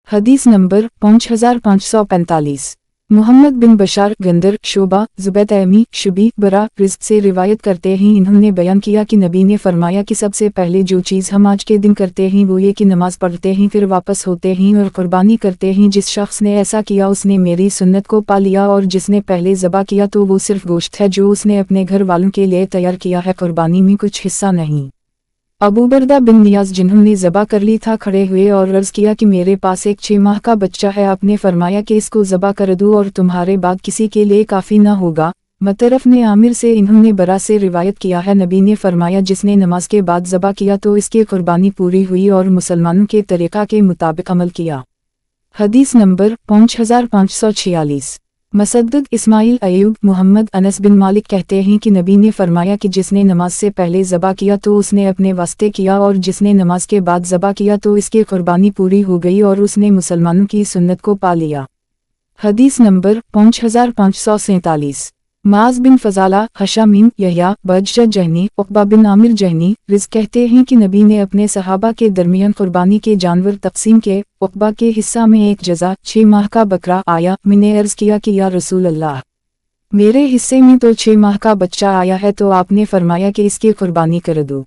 हदीस नंबर 5545। मोहम्मद बिन बशार गंदर शोबा जुबैतैमी शुबी बरा रिज़्क से रिवायत करते हैं, इन्होंने बयान किया कि नबी ने फरमाया कि सबसे पहले जो चीज़ हम आज के दिन करते हैं वो ये कि नमाज पढ़ते हैं, फिर वापस होते हैं और कुर्बानी करते हैं। जिस शख्स ने ऐसा किया उसने मेरी सुन्नत को पा लिया, और जिसने पहले ज़बा किया तो वो सिर्फ गोश्त है जो उसने अपने घर वालों के लिए तैयार किया है, कुर्बानी में कुछ हिस्सा नहीं। अबू बरदा बिन नियाज जिन्होंने ज़बा कर ली था खड़े हुए और अर्ज़ किया कि मेरे पास एक 6 माह का बच्चा है, आपने फरमाया कि इसको ज़बा कर दूँ और तुम्हारे बाद किसी के लिए काफ़ी ना होगा। मतरफ ने आमिर से, इन्होंने बरा से रिवायत किया है, नबी ने फरमाया जिसने नमाज के बाद ज़बा किया तो इसकी कुर्बानी पूरी हुई और मुसलमानों के तरीक़ा के मुताबिक अमल किया। हदीस नंबर 5546। मसद्दद इस्माइल अयूब मोहम्मद अनस बिन मालिक कहते हैं कि नबी ने फरमाया कि जिसने नमाज से पहले ज़बा किया तो उसने अपने वास्ते किया, और जिसने नमाज के बाद ज़बा किया तो इसकी कुर्बानी पूरी हो गई और उसने मुसलमानों की सुन्नत को पा लिया। हदीस नंबर 5547। माज बिन फजाला हशामीम यहया बजशा जहनी उक़बा बिन आमिर जहनी रिज़्क कहते हैं कि नबी ने अपने सहाबा के दरमियान कुर्बानी के जानवर तक़सीम के। उक़बा के हिस्सा में एक जज़ा 6 माह का बकरा आया। मैंने अर्ज़ किया कि या रसूल अल्लाह, मेरे हिस्से में तो 6 माह का बच्चा आया है, तो आपने फरमाया कि इसकी कुर्बानी कर दो।